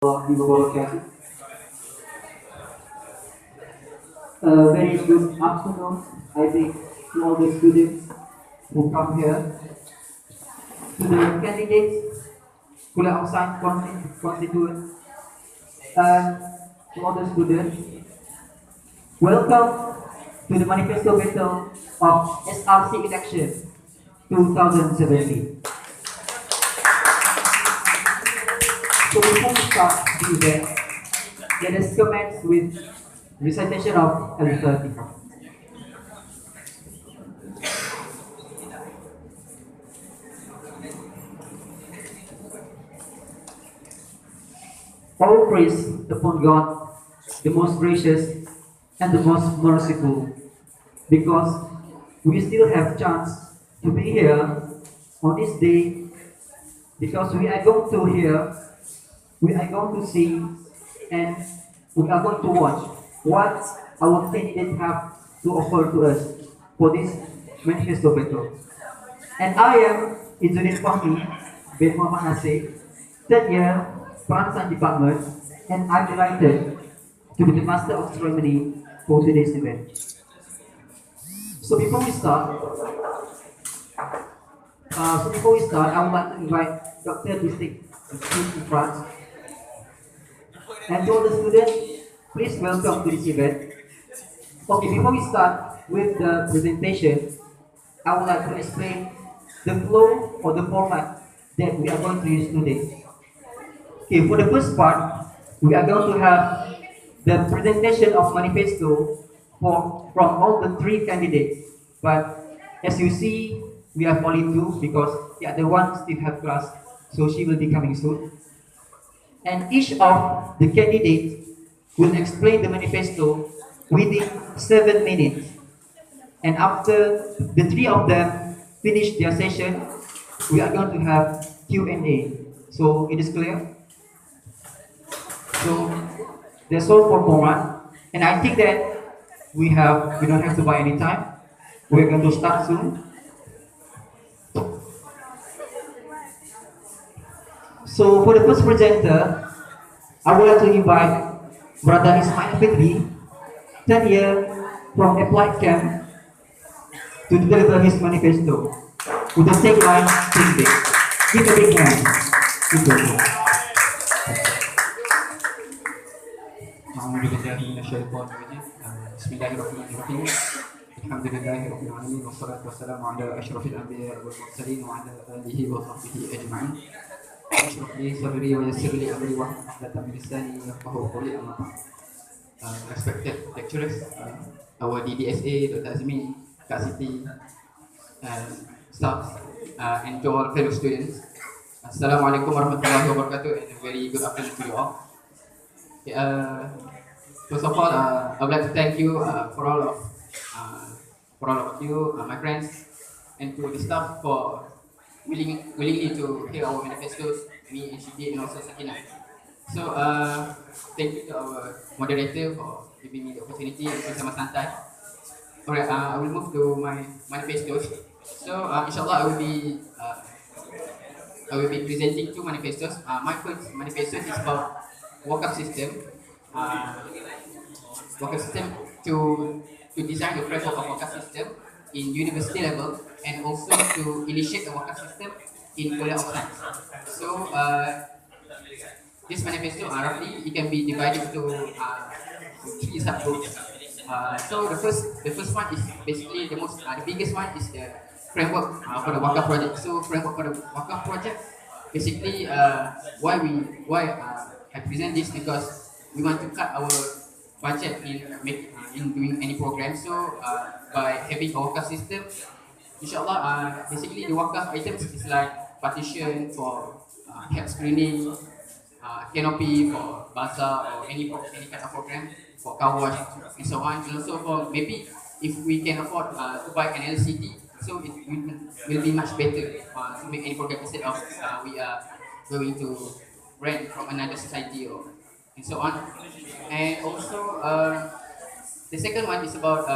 warahmatullahi wabarakatuh. Very good afternoon, I think, to all the students who come here, to the candidates, Kuliah of Science constituents, and to all the students. Welcome to the Manifesto Battle of SRC Election 2017. So before we start the event, let us commence with recitation of Al-Fatiha. All praise upon God, the most gracious and the most merciful, because we still have chance to be here on this day, because we are going to hear, we are going to see, and we are going to watch what our candidates have to offer to us for this manifesto battle. And I am Izzuddin Fahmi bin Muhammad Nasir, third year Perancangan Department, and I'm delighted to be the master of ceremony for today's event. So before we start, I would like to invite Dr. to speak in front. And to all the students, please welcome to this event. Okay, before we start with the presentation, I would like to explain the flow or the format that we are going to use today. Okay, for the first part, we are going to have the presentation of manifesto from all the three candidates. But as you see, we have only two because the other one still have class, so she will be coming soon. And each of the candidates will explain the manifesto within 7 minutes. And after the three of them finish their session, we are going to have Q&A. So it is clear? So that's all for format. And I think that we don't have to buy any time. We're going to start soon. So for the first presenter, I would like to invite Brother Ismail Fitri, 10 year from Applied Camp, to deliver his manifesto with the tagline "Think Big." Give a big hand. Bismillahirrahmanirrahim. Alhamdulillahirabbil alamin wassalatu wassalamu ala asyrafil anbiya'i wal mursalin wa ala alihi wa sahbihi ajma'in. Ashraf li sadri wa yassir li amri wa hlul min lisani yafqahu qawli amma ba'd. Respected lecturers, our DDSA, Dr. Azmi, Kak Siti, staff, and to all fellow students. Assalamualaikum warahmatullahi wabarakatuh, and a very good afternoon to you all. Okay, first of all, I would like to thank you for all of you, my friends, and to the staff for willingly to hear our manifestos, me and Shidi and also Sakina. So, thank you to our moderator for giving me the opportunity and bersama santai. Alright, I will move to my manifestos. So, inshallah, I will be presenting two manifestos. My first manifesto is about walk-up system. Walk-up system to design the framework of walk-up system in university level, and also to initiate the walk-up system in Kuliah of Science. So, this manifesto, roughly, it can be divided into three subgroups. So the first one is basically the biggest one is the framework for the Waka project. So framework for the Waka project, basically, why I present this, because we want to cut our budget in doing any program. So by having a Waka system, inshallah, basically the Waka items is like partition for health screening, canopy for bazaar or any kind of program for car wash and so on. And also for maybe if we can afford to buy an LCD, so it will be much better to make any program instead of we are going to rent from another society or and so on. And also the second one is about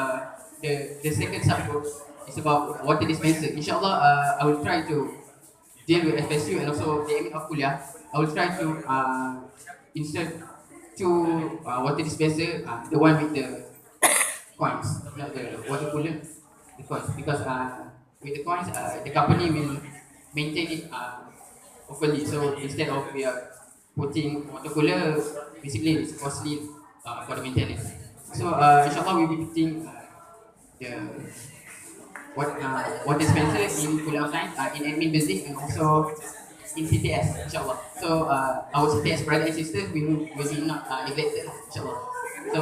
the second subgroup is about water dispenser. Inshallah, I will try to deal with FSU and also the aim of kuliah. I will try to insert two water dispenser, the one with the coins, not the water cooler, the coins. Because with the coins, the company will maintain it properly. So instead of we are putting water cooler, basically it's costly for the maintenance. So inshallah we'll be putting the water dispenser in cooler science, in admin building, and also in CTS, inshallah. So our CTS brother and sisters will be not neglected, inshallah. So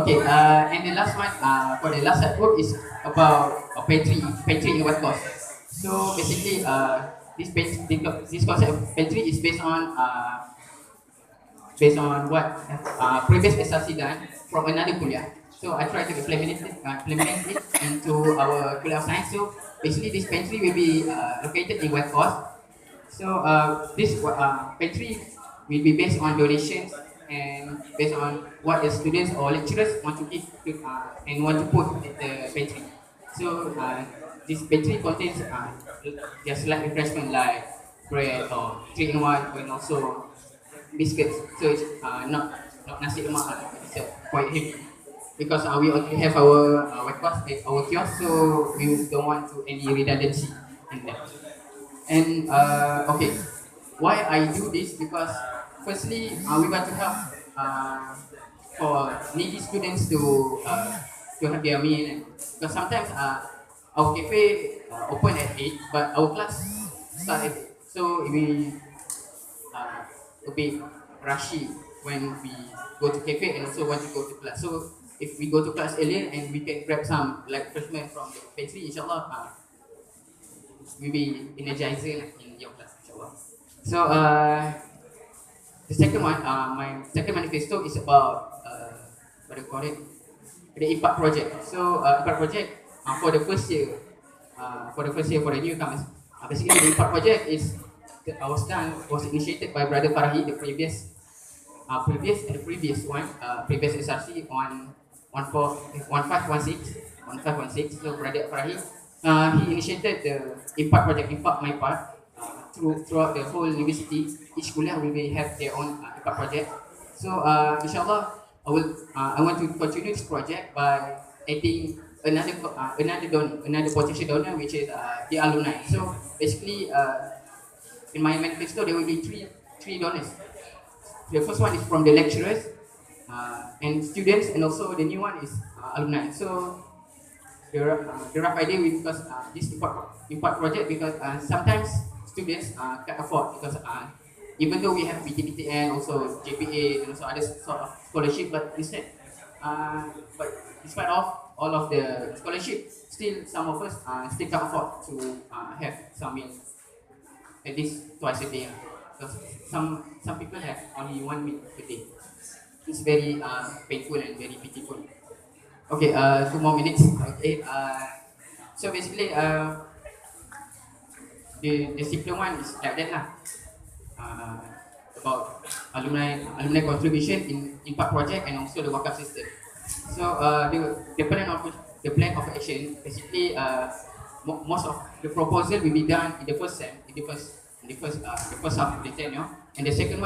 okay, and the last one, for the last artwork is about a pantry in what cost. So basically, this concept of pantry is based on what previous SRC done from another kuliah. So I try to implement it into our kuliah of science. So basically, this pantry will be located in West Coast. So this pantry will be based on donations and based on what the students or lecturers want to give and want to put at the pantry. So this pantry contains just like refreshment like bread or 3-in-1 and also biscuits. So it's not nasi lemak, it's quite heavy because we already have our breakfast at our kiosk, so we don't want to any redundancy in that. And okay, why I do this because firstly we want to help for needy students to have their meal because sometimes our cafe open at 8 but our class start at 8. So we a bit rushy when we go to cafe and also want to go to class. So if we go to class earlier and we can grab some like refreshment from the pantry, inshallah, we be energizing in your class, inshallah. So the second one, my second manifesto is about what do you call it? The impact project. So impact project for the first year, for the newcomers. Basically, the impact project is was initiated by Brother Farahi, the previous one, previous SRC on 1516. So Brother Farahi, he initiated the impact project, impact my part, throughout the whole university. Each kuliah will have their own impact project. So inshallah, I want to continue this project by adding another potential donor, which is the alumni. So basically, in my manifesto, there will be three donors. The first one is from the lecturers and students, and also the new one is alumni. So the rough idea will because this impact project because sometimes students can't afford because even though we have BTPTN, also JPA, and also other sort of scholarship, but instead, but despite of all of the scholarship, still some of us still can't afford to have some meals at least twice a day. Because some people have only 1 meal a day. It's very painful and very pitiful. Okay, 2 more minutes. Okay, so basically, the simpler one is like that lah. About alumni contribution in impact project and also the wakaf system. So the plan of action basically most of the proposal will be done in the first sem, in the first half of the tenure, and the second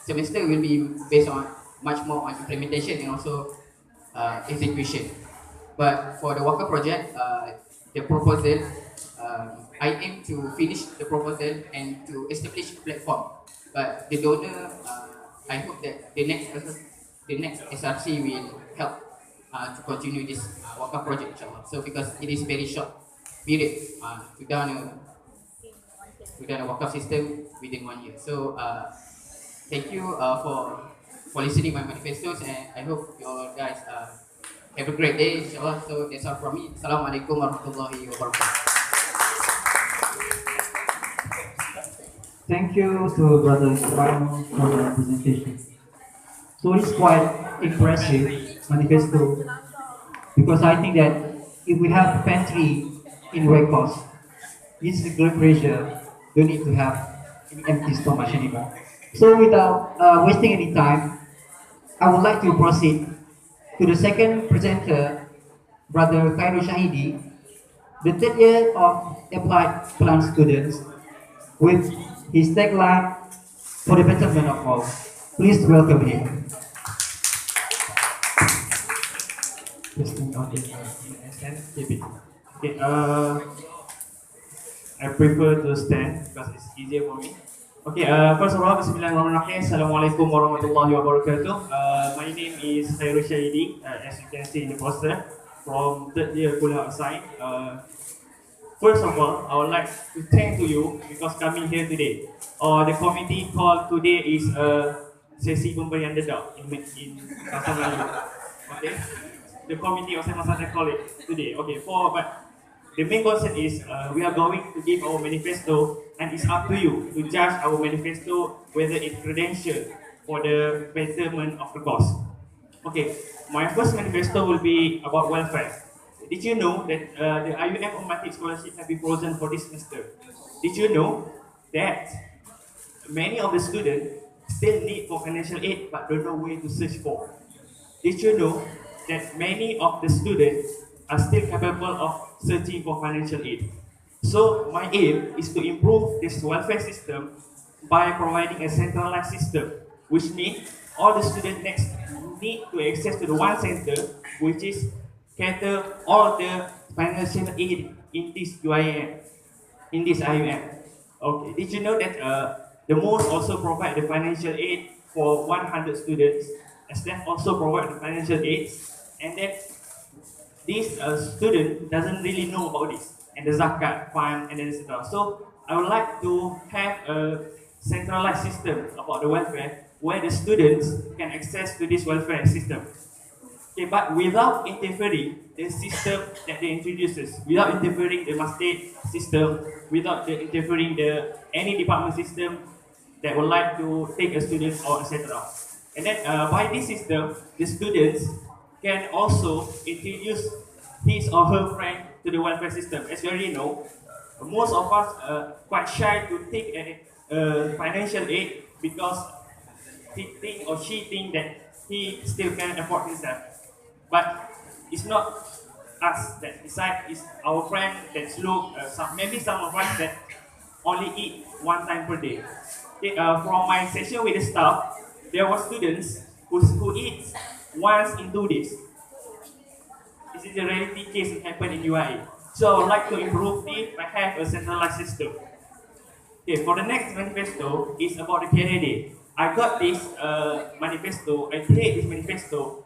semester will be based on much more on implementation and also execution. But for the Waka project, the proposal, I aim to finish the proposal and to establish a platform. But the donor, I hope that the next SRC will help to continue this Waka project, inshallah. So because it is very short period to done a Waka system within 1 year. So thank you for listening my manifestos, and I hope you all guys have a great day, inshallah. So that's all from me. Assalamualaikum warahmatullahi wabarakatuh. Thank you to Brother Islam for the presentation. So it's quite impressive manifesto because I think that if we have pantry in Red Cross, it's a great pressure. Don't need to have an empty stomach anymore. So without wasting any time, I would like to proceed to the second presenter, Brother Khairul Shahidi, the third year of applied plant students, with his tagline, For the better man of all, please welcome him. Just think on it. Stand, keep it. Okay, I prefer to stand because it's easier for me. Okay, first of all, Bismillahirrahmanirrahim. Assalamualaikum warahmatullahi wabarakatuh. My name is Khairul Syahidi, as you can see in the poster, from third year Kuliah Science. First of all, I would like to thank to you because coming here today. The committee called today is sesi pemberian dedak in bahasa Melayu. Okay, the committee of Sama Sana call it today. Okay, but the main concern is we are going to give our manifesto, and it's up to you to judge our manifesto whether it's credential for the betterment of the cause. Okay, my first manifesto will be about welfare. Did you know that the IUM automatic scholarship have been frozen for this semester? Did you know that many of the students still need for financial aid but don't know where to search for? Did you know that many of the students are still capable of searching for financial aid? So my aim is to improve this welfare system by providing a centralized system, which means all the students next need to access to the one center, which is cater all the financial aid in this UIM, in this IUM. Okay, did you know that the most also provide the financial aid for 100 students, as that also provide the financial aid, and then this student doesn't really know about this, and the zakat fund, and then etc. So I would like to have a centralized system about the welfare where the students can access to this welfare system. Okay, but without interfering the system that they introduces, without interfering the masjid system, without interfering the any department system that would like to take a student or etc. And then by this system, the students can also introduce his or her friend to the welfare system. As you already know, most of us are quite shy to take a financial aid because he think or she think that he still can afford himself. But it's not us that decide, it's our friend that's look, maybe some of us that only eat one time per day. Okay, from my session with the staff, there were students who eat once in 2 days. This is a reality case that happened in UAE. So I would like to improve this by have a centralized system. Okay, for the next manifesto is about the career day. I got this manifesto, I created this manifesto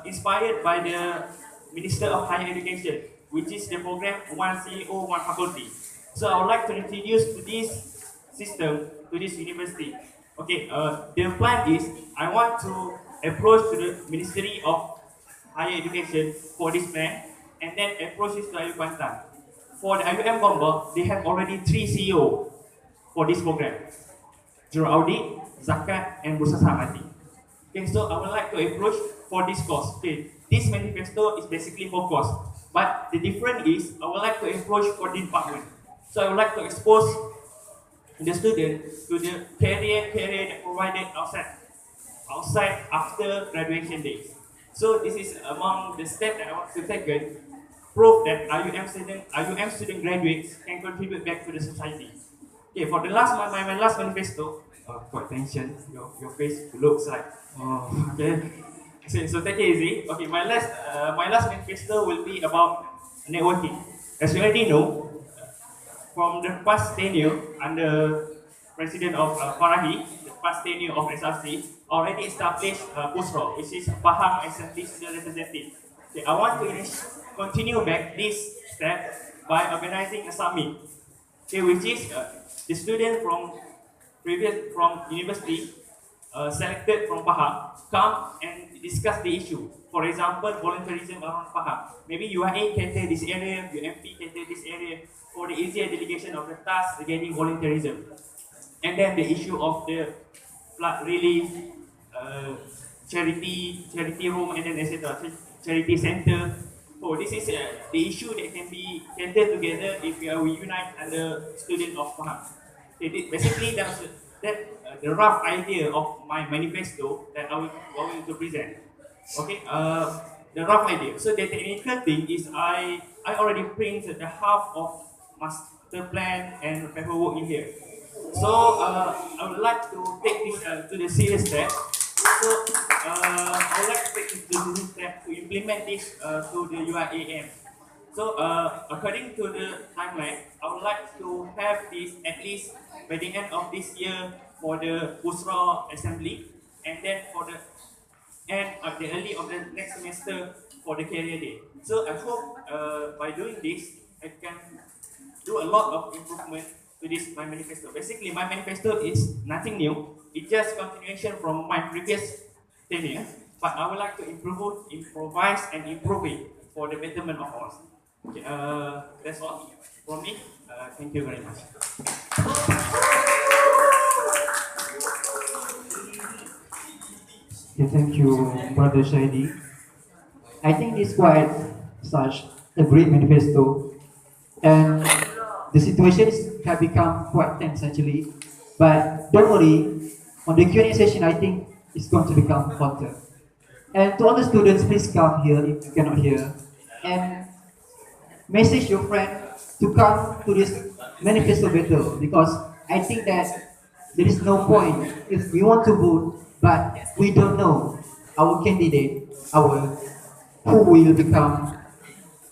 inspired by the Minister of Higher Education, which is the program One CEO, One Faculty. So I would like to introduce to this system, to this university. Okay, the plan is I want to approach to the Ministry of Higher Education for this plan, and then approach it to IU Kuantan. For the IUM Gombak, they have already 3 CEO for this program. Juru Audit, Zakat, and Bursa Saham Hati. Okay, so I would like to approach for this course. Okay, this manifesto is basically for course, but the difference is I would like to approach for the department. So I would like to expose the student to the career that provided outside after graduation days. So this is among the steps that I want to take, prove that IUM student graduates can contribute back to the society. Okay, for the last my last manifesto, quite tension, your face looks like, okay. So take it easy. Okay, my last manifesto will be about networking. As you already know, from the past tenure under President of Farahi, the past tenure of SRC already established PUSRO, which is Pahang Assembly Student Representative. Okay, I want to continue back this step by organizing a summit, okay, which is the student from university selected from Pahang come and discuss the issue. For example, volunteerism around Pahang. Maybe UIA cater this area, UMP cater this area for the easier delegation of the task regarding volunteerism. And then the issue of the flood relief, charity room, and then etc. Charity center. So this is the issue that can be catered together if we unite under student of Pahang. Okay, basically that's the rough idea of my manifesto that I will going to present. Okay, the rough idea. So the technical thing is I already printed the half of master plan and paperwork in here. So I would like to take this to the serious step. So I would like to take this to the serious step to implement this to the UIAM. So according to the timeline, I would like to have this at least by the end of this year for the Usra assembly, and then for the end of the early of the next semester for the career day. So I hope by doing this, I can do a lot of improvement to this my manifesto. Basically, my manifesto is nothing new. It's just continuation from my previous tenure, but I would like to improvise and improve it for the betterment of us. Okay, that's all from me. Thank you very much. Okay, thank you, Brother Shady. I think this quite such a great manifesto, and the situations have become quite tense actually. But don't worry, on the Q&A session, I think it's going to become hotter. And to all the students, please come here if you cannot hear, and message your friend to come to this manifesto battle, because I think that there is no point if we want to vote, but we don't know our candidate, our who will become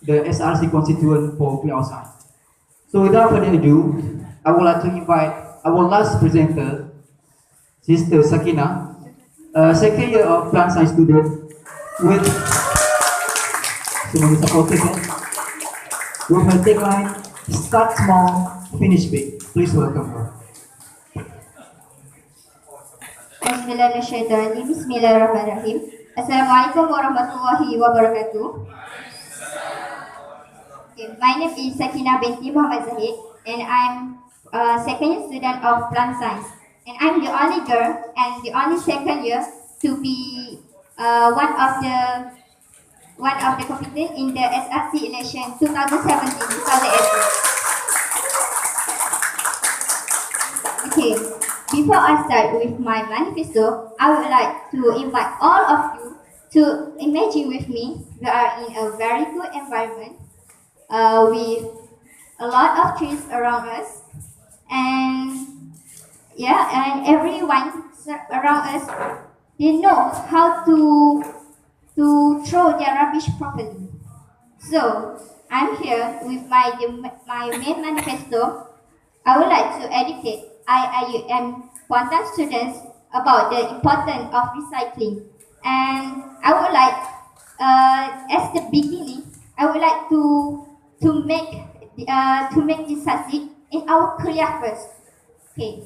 the SRC constituent for Pulau Side. So without further ado, I would like to invite our last presenter, Sister Sakina, second year of plant science student with sebagai supportive with her tagline, start small, finish big. Please welcome her. Bismillahirrahmanirrahim. Assalamualaikum warahmatullahi wabarakatuh. Okay, my name is Sakina binti Muhammad Zahid, and I'm a second year student of plant science. And I'm the only girl and the only second year to be one of the competent in the SRC election 2017-2018. Okay, before I start with my manifesto, I would like to invite all of you to imagine with me we are in a very good environment with a lot of trees around us, and and everyone around us, they know how to throw their rubbish properly. So I'm here with my main manifesto. I would like to educate IIUM Kuantan students about the importance of recycling, and I would like, as the beginning, I would like to make this succeed in our kuliah first. Okay.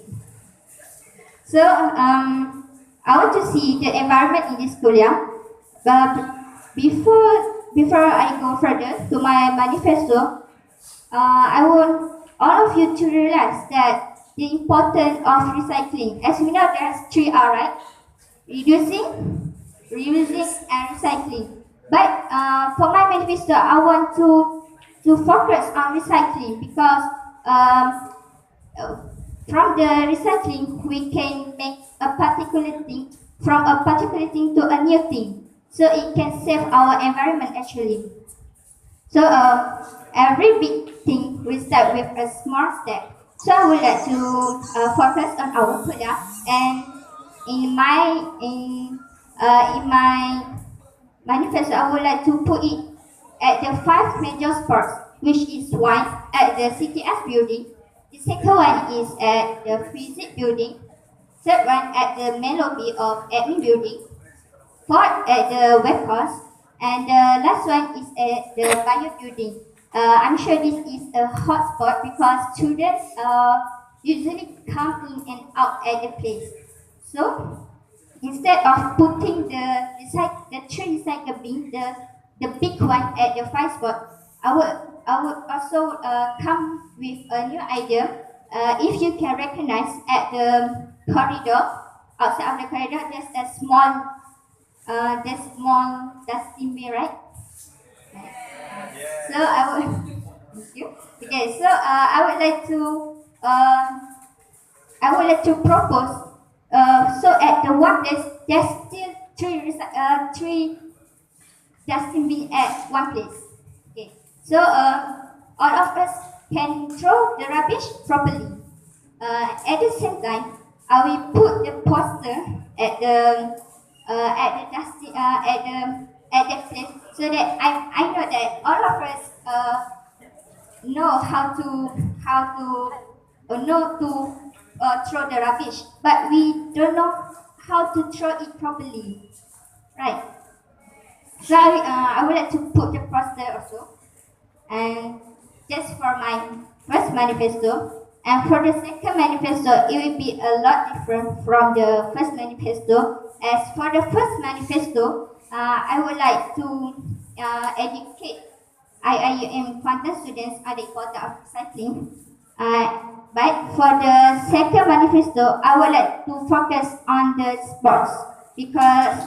So I want to see the environment in this kuliah. But before I go further to my manifesto, I want all of you to realize that the importance of recycling. As we know, there's 3 R, right? Reducing, reusing, and recycling. But for my manifesto, I want to focus on recycling, because from the recycling we can make a particular thing, from a particular thing to a new thing, so it can save our environment actually. So every big thing we start with a small step. So I would like to focus on our kuliah, and in my manifesto, I would like to put it at the 5 major spots, which is 1 at the CTS building, the second one is at the physics building, third one at the main lobby of admin building, fourth at the web course, and the last one is at the bio building. I'm sure this is a hot spot because students usually come in and out at the place. So instead of putting the 3 recycle bin, the big one at the 5 spot, I would also come with a new idea. If you can recognize at the corridor, outside of the corridor, there's a small dustbin bin, right? So I would thank you. Okay, so I would like to propose. So at the one there's still 3 dustbin bin at one place. Okay, so all of us can throw the rubbish properly. At the same time, I will put the poster at the at the place so that I know that all of us know how to know to throw the rubbish, but we don't know how to throw it properly, right? So I would like to put the poster also, and just for my first manifesto. And for the second manifesto, it will be a lot different from the first manifesto. As for the first manifesto, I would like to educate IIUM quantum students on the importance of recycling. But for the second manifesto, I would like to focus on the sports because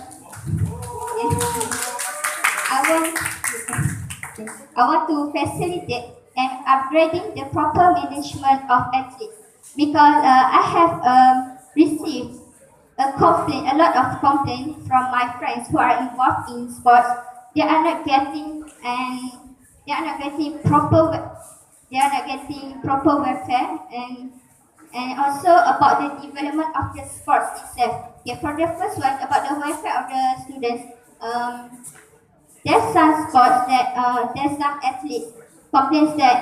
I want I want to facilitate and upgrading the proper management of athletes because I have received a lot of complaints from my friends who are involved in sports. They are not getting they are not getting they are not getting proper welfare and also about the development of the sports itself. Okay, for the first one about the welfare of the students. There's some sports that there's some athletes complains that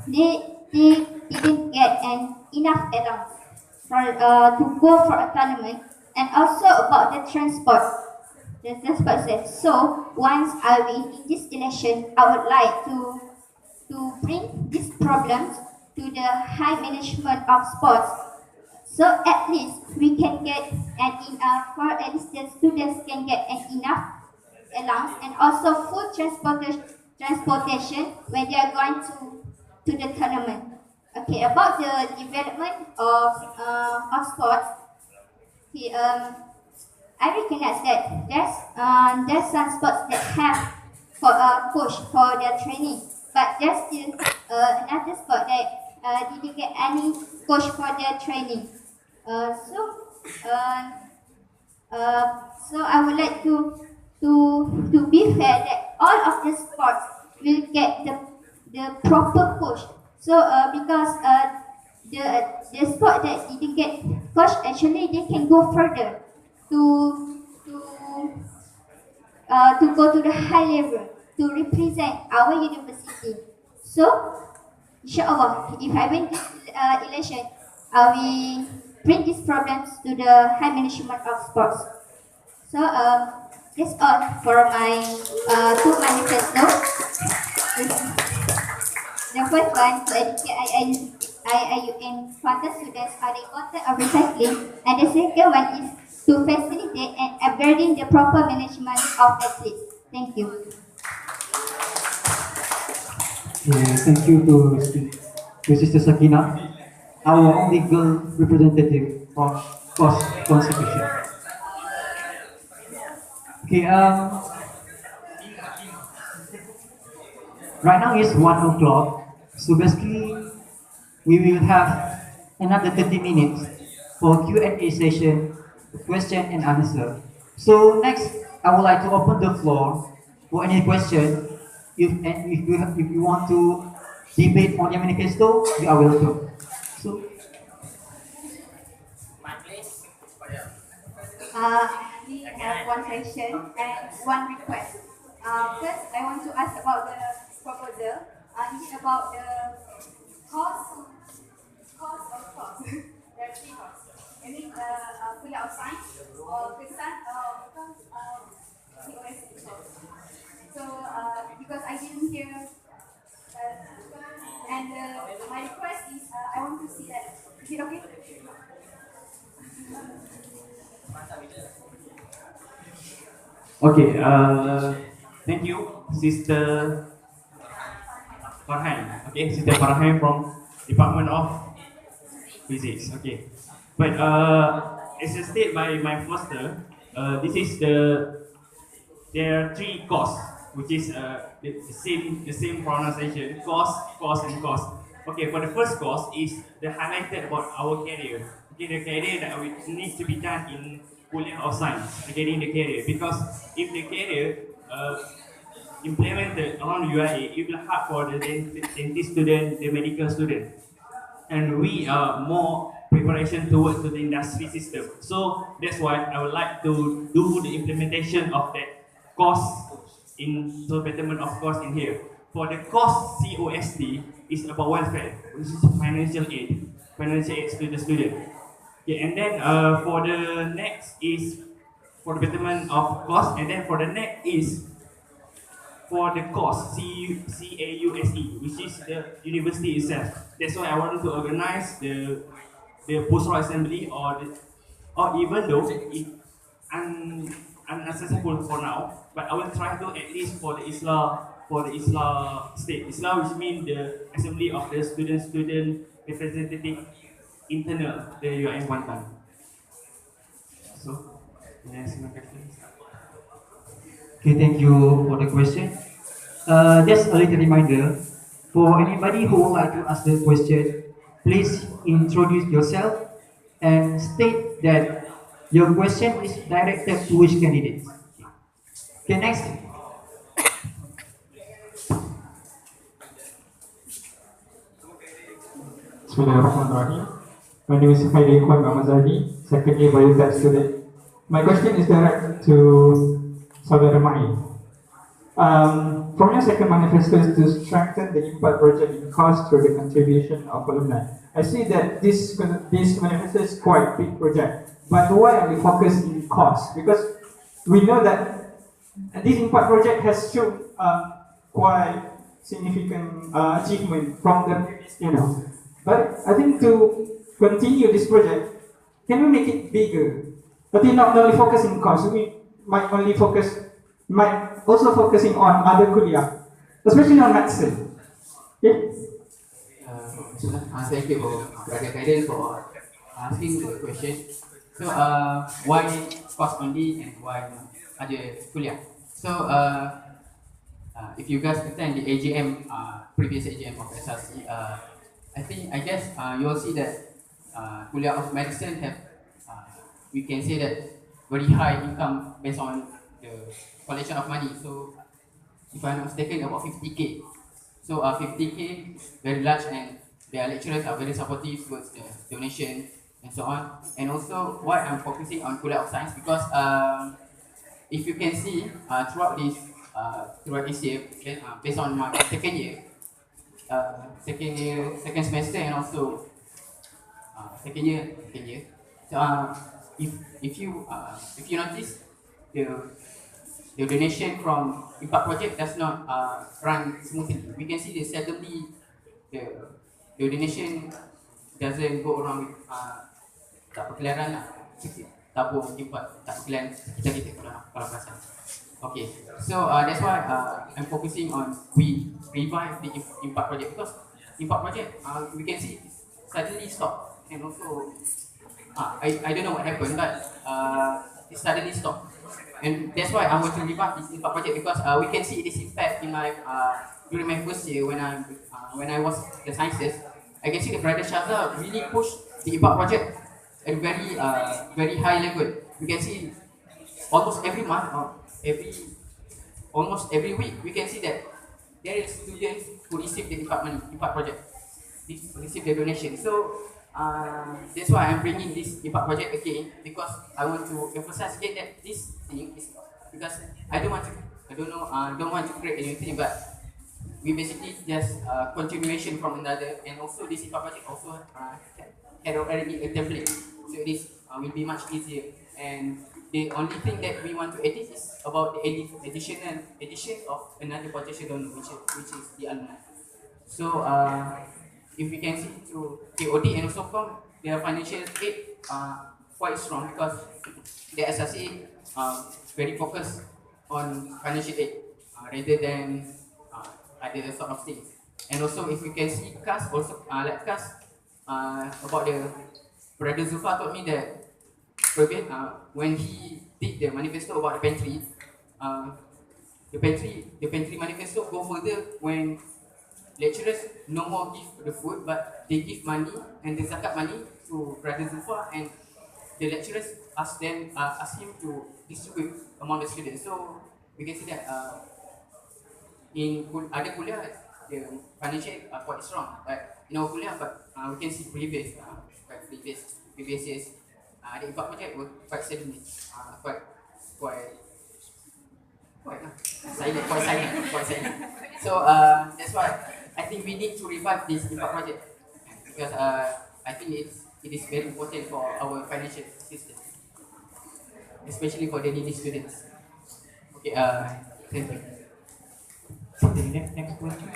they didn't get enough allowance for to go for a tournament, and also about the transport. The transport set. So once I win in this election, I would like to bring these problems to the high management of sports. So at least we can get an enough for at least the students can get an enough allowance and also food transportation when they are going to the tournament. Okay, about the development of sports, okay, I recognize that there's some sports that have for a coach for their training, but there's still another sport that didn't get any coach for their training. Uh, so uh, so I would like to be fair that all of the sports will get the proper coach. So because the sport that didn't get coach actually they can go further to to go to the high level to represent our university. So inshallah, if I win this election, I will bring these problems to the high management of sports. So that's all for my two manifesto. The first one to educate IIUM quantum students on the importance of recycling, and the second one is to facilitate and upgrading the proper management of athletes. Thank you. Yeah, thank you to Sister Sakina, our only girl representative from cost constitution. Okay, right now is 1 o'clock, so basically we will have another 30 minutes for Q&A session, question and answer. So next, I would like to open the floor for any question. If you want to debate on your manifesto, you are welcome. So We have one question and one request. First, I want to ask about the proposal. Is it about the cost of cost? There are three costs. I mean, kuliah of science or kesan or COS cost. So, because I didn't hear, and my request is I want to see that. Is it okay? Okay, thank you, Sister Farhan. Okay, Sister Farhan from Department of Physics. Okay, but as stated by my poster, this is there are three costs, which is the same pronunciation: cost, and cost. Okay, for the first cost is the highlighted about our career. Okay, the career that we need to be done in Kuliah of Science, getting the career, because if the career implemented around UIA, it will hard for the dentist student, the medical student. and we are more preparation towards to the industry system. So that's why I would like to do the implementation of that cost in the betterment of cost in here. For the cost COST is about welfare, which is financial aid to the student. Yeah, and then for the next is for the betterment of cost, and then for the next is for the course CAUSE, which is the university itself. That's why I wanted to organize the pastoral assembly or even though it unsuccessful for now, but I will try to at least for the Islam state. Islam which means the assembly of the student representative internal the UIM one time. So yes, my question. Okay, thank you for the question. Just a little reminder, for anybody who would like to ask the question, please introduce yourself and state that your question is directed to which candidate. Okay, next. Bismillahirrahmanirrahim. My name is Khairi Kwan Mamazadi, second year biotech student. My question is direct to Saudara Mai. From your second manifesto is to strengthen the impact project in cost through the contribution of alumni. I see that this manifesto is quite big project, but why are we focused in cost? Because we know that this impact project has shown quite significant achievement from the previous, But I think to continue this project, can we make it bigger? But not only focusing cost, we might also focusing on other kuliah, especially on medicine. Okay? Thank you for Brother Khairil for asking the question. So, why cost only and why other kuliah? So, if you guys attend the AGM, previous AGM of SRC, I guess you will see that kuliah of medicine have, we can say that very high income based on the collection of money. So, if I'm not mistaken, about 50k. So 50k very large, and their lecturers are very supportive towards the donation and so on. And also, why I'm focusing on kuliah of science because if you can see throughout this year, based on my second semester, and also second year. So if you notice the donation from impact project does not run smoothly. We can see that suddenly the donation doesn't go around with tak perkelaran lah. Tabung impact tak perkelaran kita kalau perasan. Okay, so that's why I'm focusing on we revive the impact project because impact project we can see suddenly stop, and also I don't know what happened, but it suddenly stopped, and that's why I want to revive this impact project because we can see this impact in my during my first year when I was the sciences. I can see the brother Shazza really pushed the impact project at very high level. We can see almost every month or almost every week we can see that there is students who receive the impact project, receive the donation. So that's why I'm bringing this impact project again because I want to emphasize again that this thing is because I don't want to create anything, but we basically just continuation from another, and also this impact project also had already a template, so this will be much easier. And the only thing that we want to edit is about the addition of another potential donor, which is the alumni. So if we can see to KOD and also from their financial aid quite strong because the SRC very focused on financial aid rather than other sort of things. And also if you can see CAS also like CAS about the Brother Zulfa told me that when he did the manifesto about the pantry, the pantry manifesto go further when lecturers no more give the food, but they give money and the zakat money to Brother Zulfa, and the lecturers ask him to distribute among the students. So we can see that in other kuliah the financial are quite strong, but in our kuliah, but we can see previous years, the impact project were quite suddenly, quite quite silent. So that's why I think we need to revive this impact project because I think it is very important for our financial system, especially for the needy students. Okay, thank you. Okay, next question.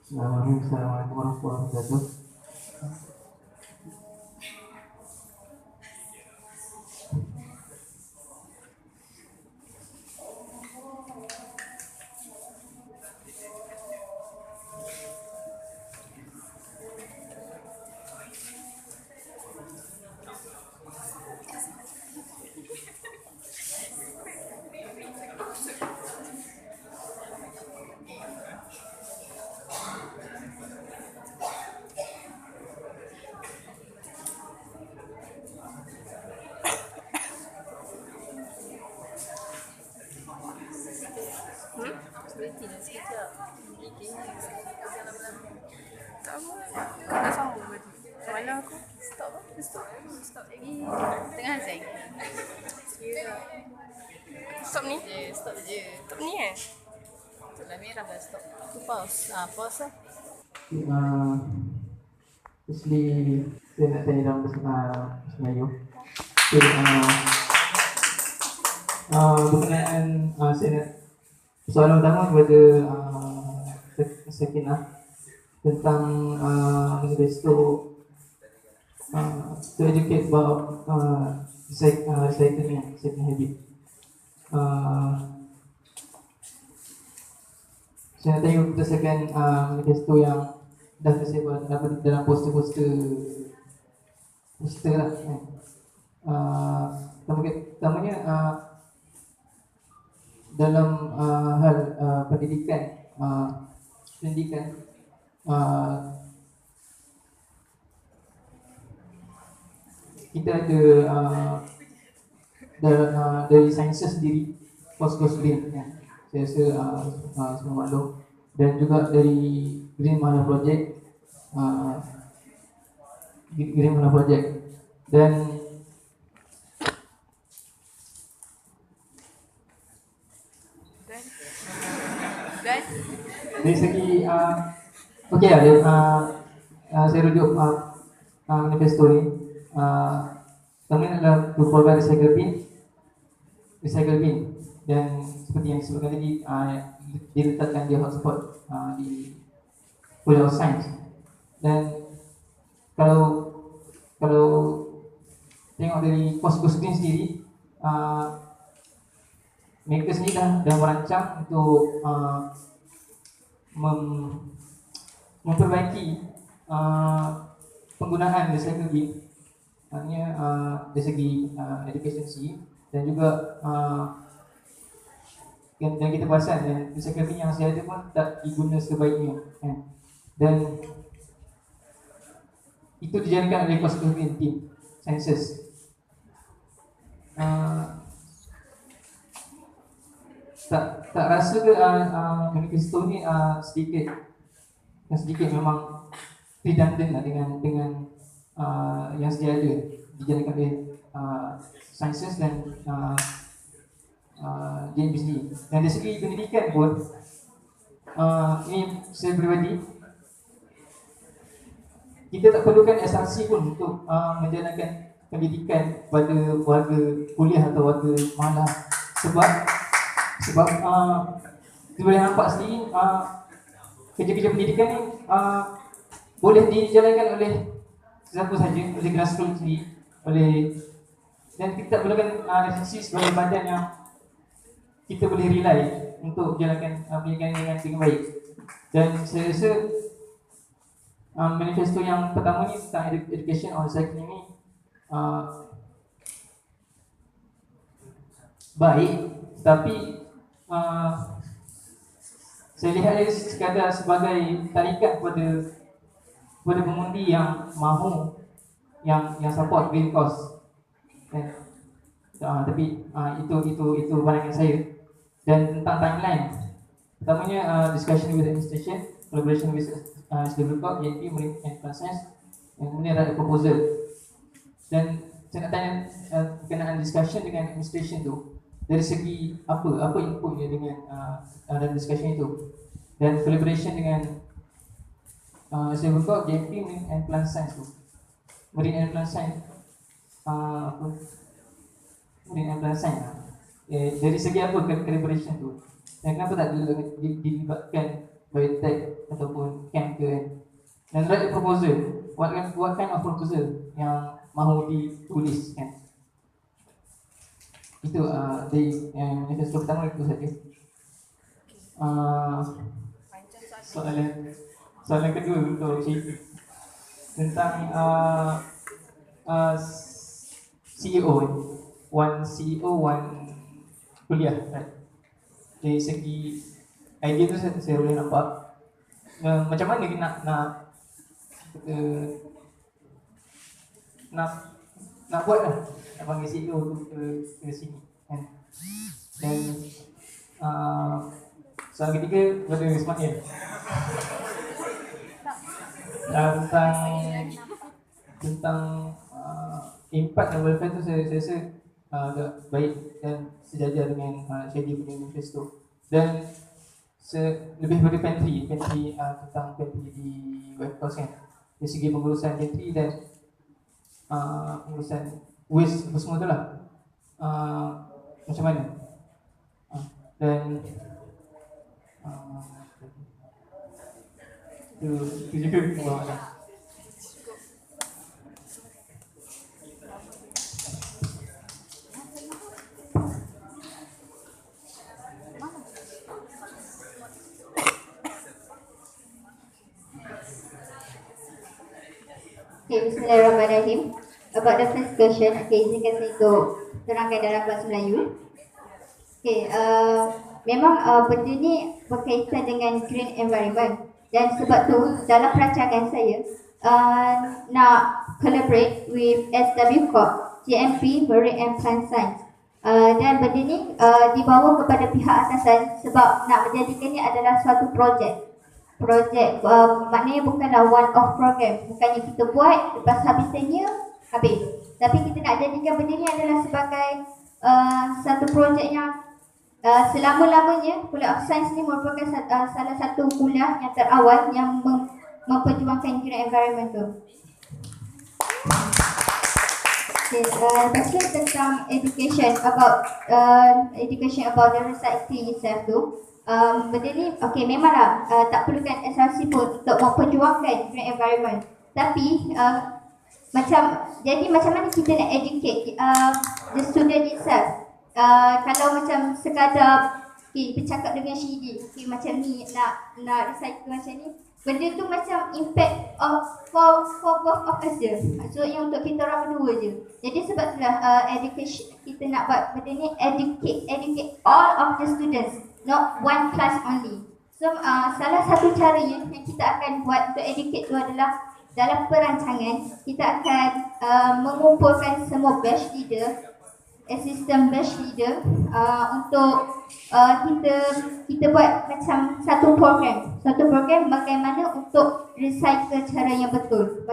Assalamualaikum warahmatullahi wabarakatuh. Tak apa. Kau nak sambung ke? Mana aku? Stop apa? Stop lagi. Tengah Zeng. Stop ni? Stop je. Stop ni eh? Itulah merah dah stop. Tu pause. Pause lah. Firstly, saya nak tanya dalam bahasa Melayu. Okay, berkenaan saya nak soalan pertama kepada Sakinah tentang manifesto to educate about recycling habit. Saya nak tanya berdasarkan manifesto yang dah tersebar dalam poster-poster lah kan. Pertamanya dalam hal pendidikan kita ada dari sains sendiri kos-kos green kan. Saya rasa semua maklum, dan juga dari Green Mana Project, dan dari segi okey saya rujuk manifesto ni. Pertama adalah to provide recycle bin, dan seperti yang disebutkan tadi diletakkan di hotspot di Pulau Sains. Dan kalau tengok dari kos-kos green sendiri, mereka sendiri dah merancang untuk memperbaiki penggunaan recycle bin, maknanya dari segi efficiency dan juga yang kita perasan dan recycle bin yang saya ada pun tak diguna sebaiknya kan. Dan itu dijalankan oleh kos-kos green team sciences. Tak rasa ke manifesto ni sedikit memang redundant lah dengan yang sedia ada dijalankan oleh sciences dan JNB sendiri. Dan dari segi pendidikan pun, ini saya peribadi, kita tak perlukan SRC pun untuk menjalankan pendidikan pada warga kuliah atau warga malah, sebab kita boleh nampak sendiri kerja-kerja pendidikan ni boleh dijalankan oleh siapa saja, oleh grassroots sendiri, dan kita tak perlukan SRC sebagai badan yang kita boleh rely untuk jalankan pendidikan dengan baik. Dan saya rasa manifesto yang pertama ni tentang education on recycling ni baik, tapi saya lihat dia sekadar sebagai tarikan kepada pengundi yang mahu, yang support green cause. Tapi itu pandangan saya. Dan tentang timeline, pertamanya discussion with the administration, collaboration with student corp, ENP, Marine and Science, yang kemudian ada proposal. Dan saya nak tanya berkenaan discussion dengan administration tu dari segi apa inputnya dengan dalam discussion itu, dan collaboration dengan student corp, ENP, Marine and Plant Science tu. Marine and Plant Science dari segi apa collaboration tu, dan kenapa tak dilibatkan biotech ataupun camp ke kan? Dan write a proposal, what kind of proposal yang mahu ditulis kan. Itu dari manifesto pertama itu saja. Soalan kedua untuk Cik tentang CEO, one CEO, one kuliah kan. Dari segi idea tu saya boleh nampak macam mana kita nak buat lah, nak panggil CEO tu ke sini kan. Dan soalan ketiga kepada Ismail tentang impact dan welfare tu, saya rasa agak baik dan sejajar dengan Shady punya manifesto. Dan lebih pada pantry tentang pantry di West Coast kan, dari segi pengurusan pantry dan pengurusan waste apa semua tu lah, macam mana dan itu juga pembahasan. Okay, Bismillahirrahmanirrahim. About the first question, okay, izinkan saya untuk terangkan dalam bahasa Melayu. Okay, memang benda ni berkaitan dengan green environment, dan sebab tu dalam perancangan saya nak collaborate with SW Corp, GMP, Marine and Plant Science. Dan benda ni dibawa kepada pihak atasan sebab nak menjadikan ni adalah suatu projek, maknanya bukanlah one off program. Bukannya kita buat lepas habis tenure habis, tapi kita nak jadikan benda ni adalah sebagai satu projek yang selama-lamanya. Kuliah of Science ni merupakan salah satu kuliah yang terawal yang memperjuangkan green environment tu. Okay, lepas tu tentang education about the recycling itself tu. Benda ni okay, memanglah tak perlukan SRC pun untuk memperjuangkan green environment. Tapi macam mana kita nak educate the student itself. Kalau macam sekadar bercakap dengan Shidi, macam ni nak recycle macam ni, benda tu macam impact for both of us je. Maksudnya untuk kita orang berdua je. Jadi sebab itulah education, kita nak buat benda ni, educate all of the students, not one class only. So salah satu caranya yang kita akan buat untuk educate tu adalah dalam perancangan kita akan mengumpulkan semua batch leader, assistant batch leader, untuk kita buat macam satu program bagaimana untuk recycle cara yang betul.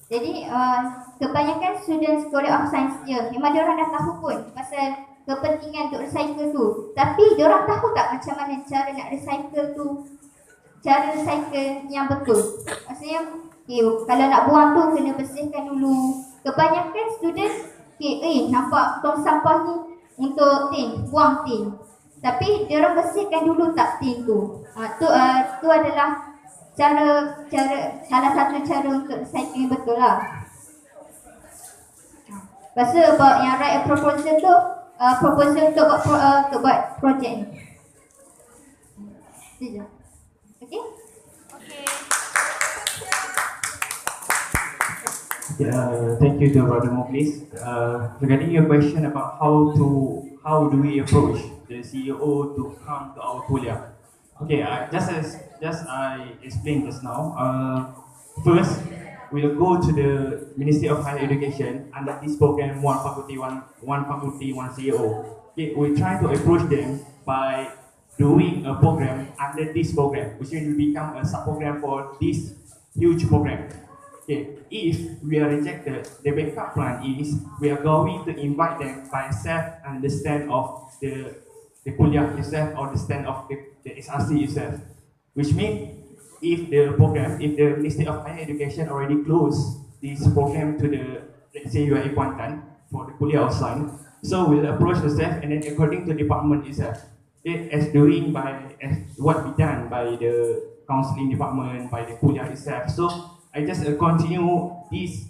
Jadi kebanyakan students College of Science dia memang diorang dah tahu pun pasal kepentingan untuk recycle tu, tapi diorang tahu tak macam mana cara nak recycle tu, cara recycle yang betul. Maksudnya kalau nak buang tu kena bersihkan dulu. Kebanyakan students nampak tong sampah ni untuk tin, buang tin, tapi diorang bersihkan dulu tak tin tu. Tu adalah salah satu cara untuk recycling betul lah. Lepas tu about yang write a proposal tu, proposal untuk buat projek ni. Itu je. Okay? Thank you to Brother Moklis. Regarding your question about how do we approach the CEO to come to our kuliah. Okay, just I explained just now. First, will go to the Ministry of Higher Education under this program one faculty, one CEO. Okay, we try to approach them by doing a program under this program, which will become a sub-program for this huge program. Okay, if we are rejected, the backup plan is we are going to invite them by self-understand of the kuliah itself or the stand of the SRC itself. Which means if the Ministry of Higher Education already closed this program to the, let's say you are in Kuantan for the kuliah of science, so we'll approach the staff and then according to department itself, as what be done by the counseling department, by the kuliah itself. So I just continue this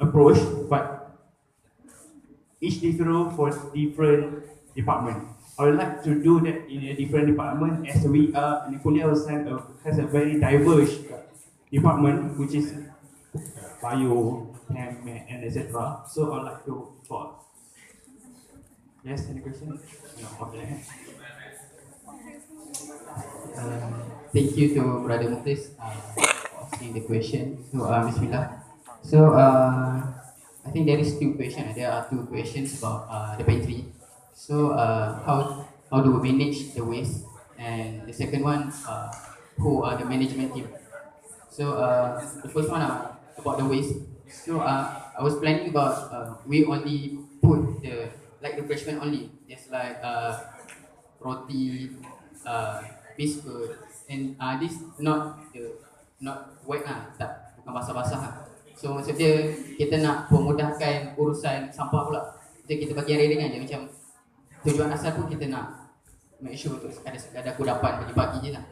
approach, but each different for different department. I would like to do that in a different department as we are in kuliah has a very diverse department, which is bio, chem, and etc. So I would like to for. Yes, any question? No, okay. Thank you to Brother Muflis for asking the question. So, Bismillah. So, I think there is two questions. There are two questions about the pantry. So, how do we manage the waste? And the second one, who are the management team? So, the first one about the waste. So, I was planning about we only put the like refreshment only. Just like roti, biscuit, and this not wet lah, tak bukan basah-basah lah. So maksud dia kita nak memudahkan urusan sampah pula. Jadi kita bagi yang ringan je, macam tujuan asal pun kita nak make sure untuk sekadar kudapan pagi-pagi je lah.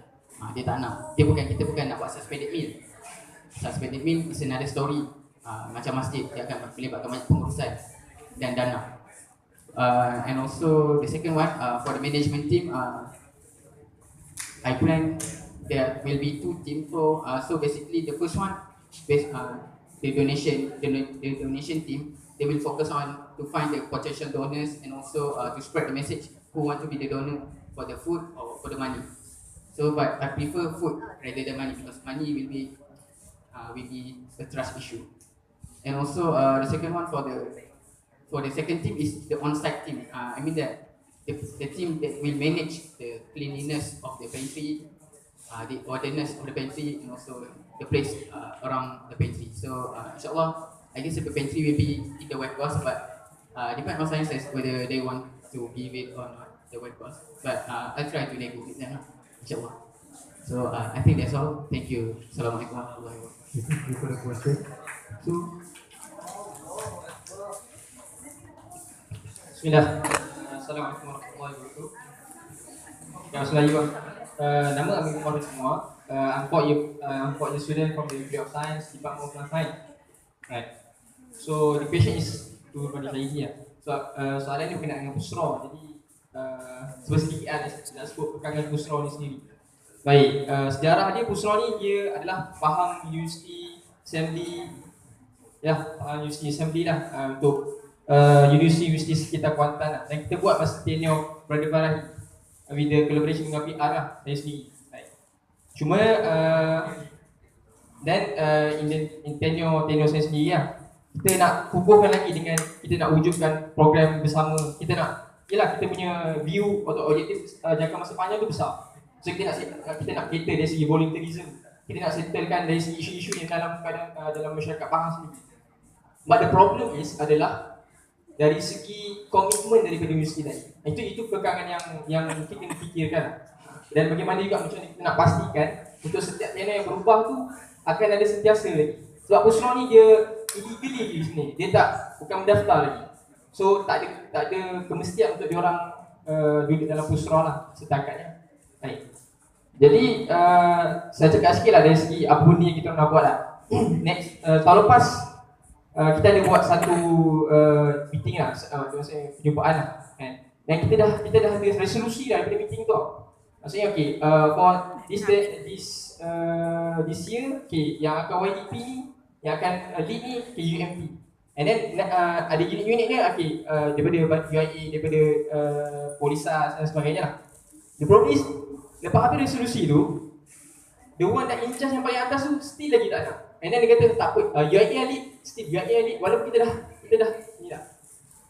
Dia tak nak, kita bukan nak buat suspended meal. Suspended meal is another story. Macam masjid, dia akan melibatkan banyak pengurusan dan dana. And also the second one, for the management team, I plan there will be two teams. So basically the first one, the donation team, they will focus on to find the potential donors and also to spread the message who want to be the donor for the food or for the money. So, but I prefer food rather than money because money will be a trust issue. And also the second one for the second team is the on-site team. I mean that the team that will manage the cleanliness of the pantry, the orderliness of the pantry, and also the place around the pantry. So inshallah, I guess the pantry will be in the white box, but depends on sciences whether they want to give it or not the white box. But I'll try to negotiate them, inshallah. So I think that's all. Thank you. Assalamualaikum warahmatullahi wabarakatuh. Thank you for the question. So, Bismillah. Assalamualaikum warahmatullahi wabarakatuh. Yang Selayu, nama Amin Muhammad semua. I'm the student from the University of Science, Department of Plant Science. Right. So the question is to Brother Saidi. So soalan ni berkenaan dengan Busra. Jadi sedikit nak sebut perkara Busra ni sendiri. Baik, sejarah dia Busra ni dia adalah faham University Assembly. Ya, faham University Assembly lah untuk universiti sekitar Kuantan lah. Dan kita buat masa tenure Brother Farahi with the collaboration dengan PR lah saya sendiri. Right. Cuma in tenure saya sendiri lah, kita nak kukuhkan lagi dengan kita nak wujudkan program bersama. Kita nak, yelah kita punya view atau objektif jangka masa panjang tu besar. So kita nak cater dari segi volunteerism. Kita nak settlekan dari segi isu-isu yang dalam masyarakat Pahang sendiri. But the problem adalah dari segi komitmen daripada universiti tadi. Itu perkara yang kita kena fikirkan. Dan bagaimana juga macam kita nak pastikan untuk setiap tenor yang berubah tu akan ada sentiasa lagi. Sebab Busra ni dia illegally di sini. Dia bukan mendaftar lagi. So tak ada kemestian untuk diorang duduk dalam Busra lah setakatnya. Baik. Jadi saya cakap sikit lah dari segi apa benda yang kita nak buat lah. Next, tahun lepas kita ada buat satu meeting lah, perjumpaan lah. Dan kita dah ada resolusi dah daripada meeting tu. Maksudnya okay, for this year, okay, yang akan YDP ni, yang akan lead ni ke UMP. And then ada unit-unit dia, okay, daripada UIA, daripada Polisa dan sebagainya lah. The problem is, lepas habis resolusi tu, the one that in charge yang paling atas tu still lagi tak nak. And then dia kata tak apa, UIA lead, Steve UIA lead, walaupun kita dah ni dah.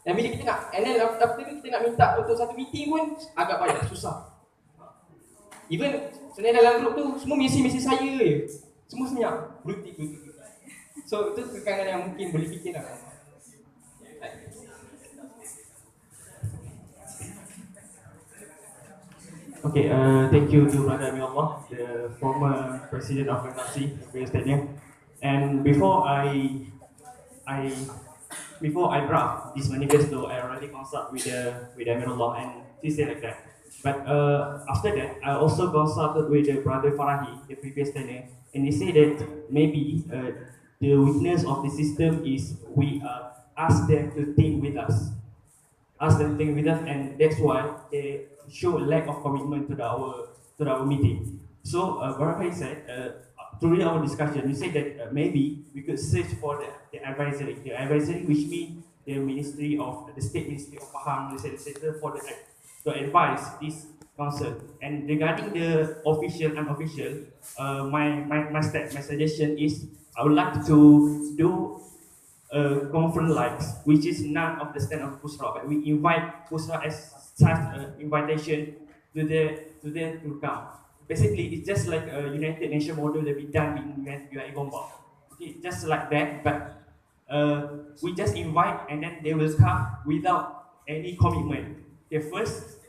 Dan bila kita nak, and then after tu kita nak minta untuk satu meeting pun agak payah, susah. Even sebenarnya dalam grup tu semua mesej saya je. Semua senyap, brutik. So itu kekangan yang mungkin boleh fikir lah. Okay, thank you to Brother Amirullah, the former president of MNC, Imperial Stadium. And before I draft this manifesto, I already consult with Amirullah, and he said like that. But after that, I also consulted with Brother Farahi, the previous tenant, and he said that maybe the weakness of the system is we ask them to think with us. And that's why they show lack of commitment to our meeting. So Barakah said, during our discussion, we said that maybe we could search for the advisory, which means the State Ministry of Pahang, etc., for to advise this council. And regarding the official, unofficial, my suggestion is I would like to do conference likes, which is none of the stand of Pusra, but we invite Pusra as such invitation to to come. Basically, it's just like a United Nations model that we done in UAE Gombal. Okay, just like that, but we just invite and then they will come without any commitment. Okay, first,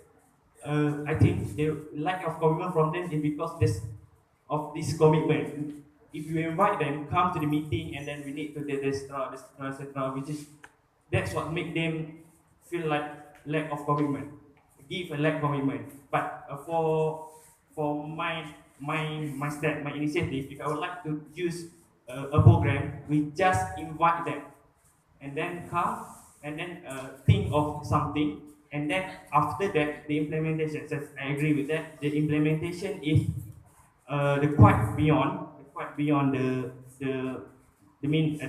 I think the lack of commitment from them is because of this commitment. If you invite them, come to the meeting, and then we need to do this, etc., which is that's what make them feel like lack of commitment, give a lack of commitment. But for my initiative, if I would like to use a program, we just invite them, and then come, and then think of something, and then after that, the implementation. Since I agree with that, the implementation is quite beyond the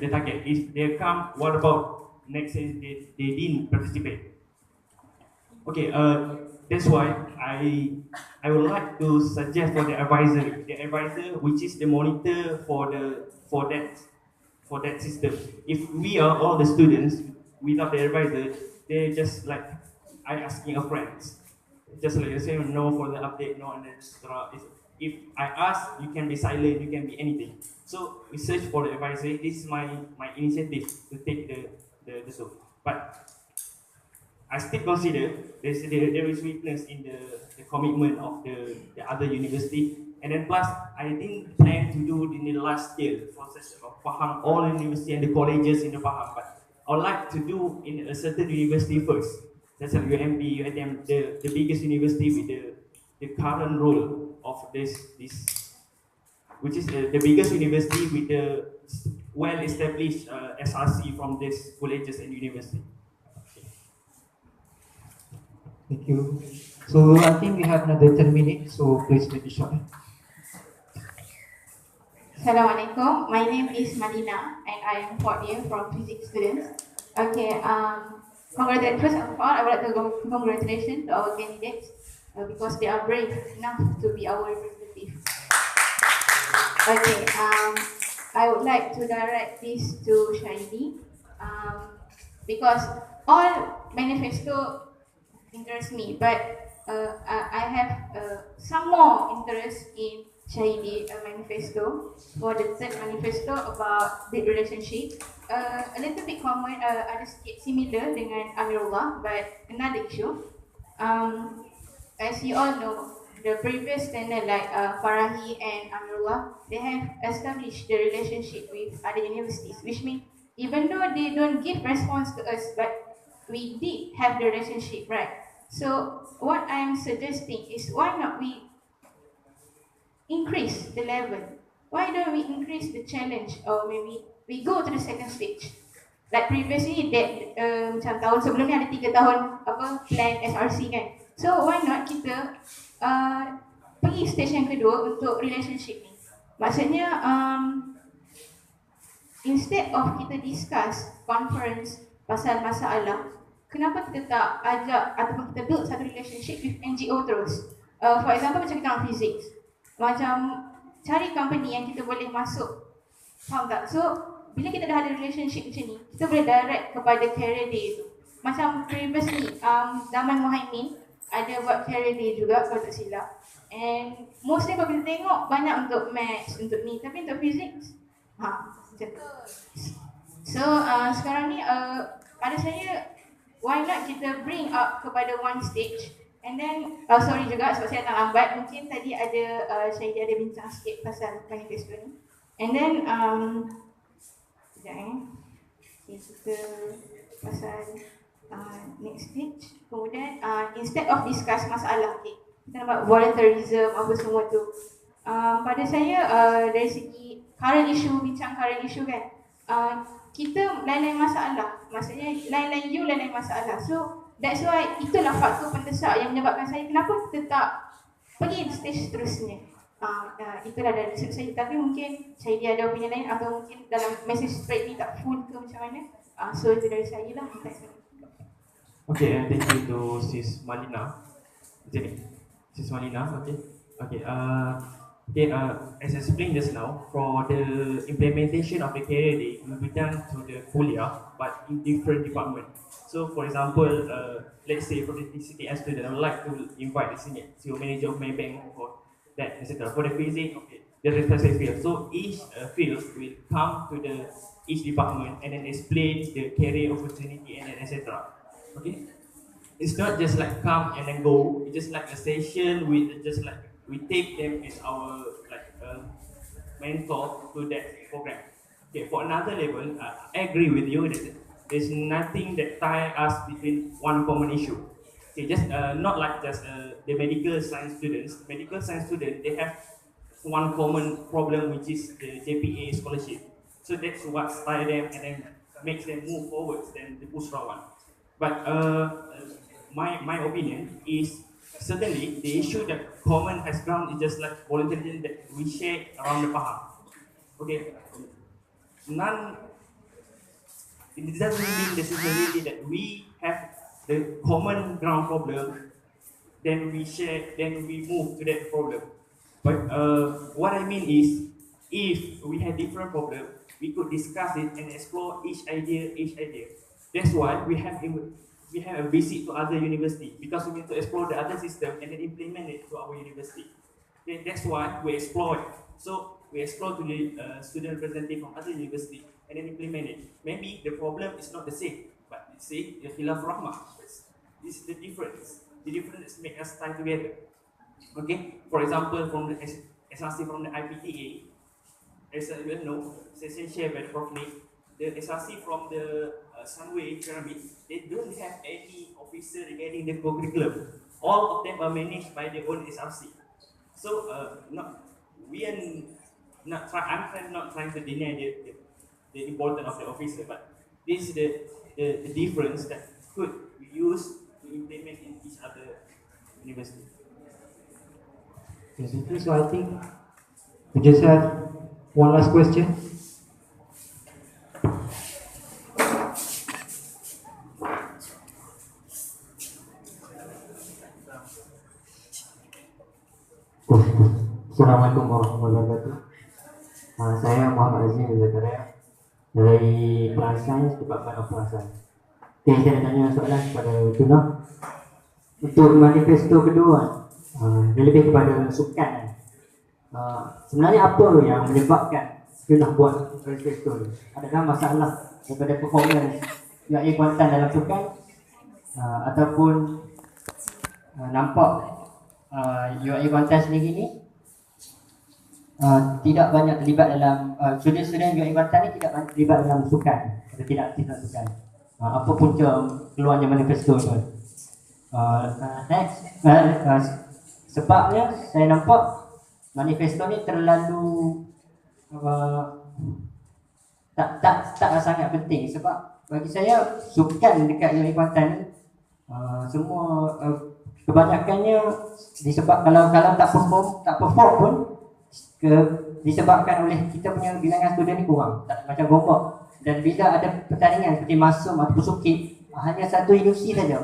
target. If they come, what about next year they didn't participate? Okay, that's why I would like to suggest for the advisor, which is the monitor for that system. If we are all the students without the advisor, they just like I asking a friend, just like you say no for the update, no, and then if I ask, you can be silent, you can be anything. So we search for the advisory. This is my initiative to take the soap. But I still consider there is weakness in the commitment of the other university. And then plus, I didn't plan to do in the last year for Pahang, all university and the colleges in the Pahang. But I would like to do in a certain university first. That's like UMP, UITM, the biggest university with the current role of this which is the biggest university with the well-established SRC from these colleges and university. Thank you. So I think we have another 10 minutes, so please make it short. Assalamualaikum. My name is Madina and I am 4th year from physics students. Okay, first of all, I would like to congratulations to our candidates because they are brave enough to be our representative. Okay, I would like to direct this to Shahidi because all manifesto interests me, but I have some more interest in Shahidi manifesto for the third manifesto about big relationship. A little bit common, ada sikit similar dengan Amirullah, but another issue. As you all know, the previous tenant like Farahi and Amirullah, they have established the relationship with other universities, which means even though they don't give response to us, but we did have the relationship, right? So what I am suggesting is why not we increase the level? Why don't we increase the challenge, or maybe we go to the second stage? Like previously, that macam tahun sebelum ni ada 3 tahun plan SRC kan. So why not kita pergi stage yang kedua untuk relationship ni? Maksudnya instead of kita discuss conference pasal masalah, kenapa kita tak ajak ataupun kita build satu relationship with NGO terus? For example macam kita orang physics, macam cari company yang kita boleh masuk Faham tak? So, bila kita dah ada relationship macam ni, kita boleh direct kepada career day tu. Macam previously, zaman Muhaimin, ada buat career day juga kalau tak silap. And mostly kalau kita tengok, banyak untuk maths, untuk ni. Tapi untuk physics, macam tu. So, sekarang ni, pada saya, why not kita bring up kepada one stage. And then, sorry juga sebab saya tak lambat. Mungkin tadi ada, saya ada bincang sikit pasal manifesto ni. And then, sekejap okay, kita pasal next stage. Kemudian, instead of discuss masalah, okay, kita nak buat volunteerism, apa semua tu. Pada saya, dari segi current issue, bincang current issue kan, kita lain-lain masalah. Maksudnya, lain-lain you, lain-lain masalah. So, that's why itulah faktor pendesak yang menyebabkan saya kenapa kita tak pergi stage seterusnya. Itulah dari sudut saya. Tapi mungkin saya dia ada opinion lain atau mungkin dalam message spread ni tak full ke macam mana. So itu dari saya lah. Okay, thank you to Sis Malina. Macam ni, Sis Malina, okay. Okay, as I explained just now, for the implementation of the career day will be done through the kuliah, but in different departments. So, for example, let's say for the CTS student, I would like to invite the senior manager of my bank for that, etc. For the physics, okay, the respective field. So each field will come to the each department and then explain the career opportunity and then etc. Okay, it's not just like come and then go. It's just like a session with just like we take them as our like mentor to that program. Okay, for another level, I agree with you that there's nothing that tie us between one common issue. Okay, just not like just the medical science students. Medical science students, they have one common problem, which is the JPA scholarship. So that's what tie them and then makes them move forward than the Busra one. But my opinion is certainly the issue that common has ground is just like volunteering that we share around the Pahang. Okay, it doesn't mean necessarily that we have the common ground problem, then we share, then we move to that problem. But what I mean is, if we have different problem, we could discuss it and explore each idea. That's why we have a visit to other university, because we need to explore the other system and then implement it to our university. Okay, that's why we explore it. So we explore to the student representative from other university and then implement it. Maybe the problem is not the same, but let's say the khilaf rahmah. This is the difference. The difference make us tie together. Okay, for example, from the SRC from the IPTA, as you know, session shared by the Prof. Nick, the SRC from the Sunway Pyramid, they don't have any officer regarding the curriculum. All of them are managed by their own SRC. So, I'm not trying to deny the importance of the officer, but this is the difference that could be used to implement in each other university. Yes, so I think we just have one last question. Assalamualaikum warahmatullahi wabarakatuh. Saya Muhammad Azim Zakaria dari Peran Sains, Department of Peran Sains. Okay, saya nak tanya soalan kepada Tuna. Untuk manifesto kedua, dia lebih kepada sukan. Sebenarnya apa yang menyebabkan Tuna buat manifesto ni? Adakah masalah daripada performance UAE Kuantan dalam sukan? Ataupun nampak UAE Kuantan sendiri ni tidak banyak terlibat dalam student-student UAE Kuantan ni tidak banyak terlibat dalam sukan atau tidak sukan. Apa punca keluarnya manifesto tu? Next, sebabnya saya nampak manifesto ni terlalu tak sangat penting, sebab bagi saya sukan dekat UAE Kuantan ni semua kebanyakannya disebab kalau tak perform pun disebabkan oleh kita punya bilangan student ni kurang, tak macam gombak. Dan bila ada pertandingan seperti masum ataupun sukit, hanya satu ilusi saja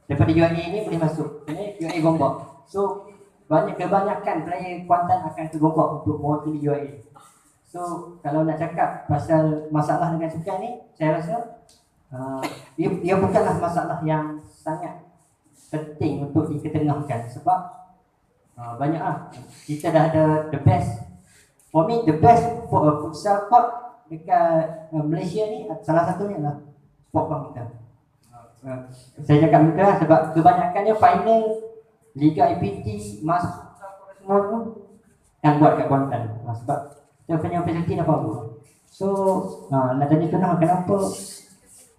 daripada UAE ini boleh masuk, ini UAE gombak. So kebanyakan player Kuantan akan ke gombak untuk mewakili UAE. So So kalau nak cakap pasal masalah dengan sukan ni, saya rasa ia bukanlah masalah yang sangat penting untuk diketengahkan sebab banyaklah kita dah ada the best. For me the best for a futsal court dekat Malaysia ni salah satunya lah sport komputer. Saya cakap betul lah sebab kebanyakannya final Liga IPT masuk semua tu yang buat kat Kuantan sebab dia punya facility dah bagus. So nak tanya tu kenapa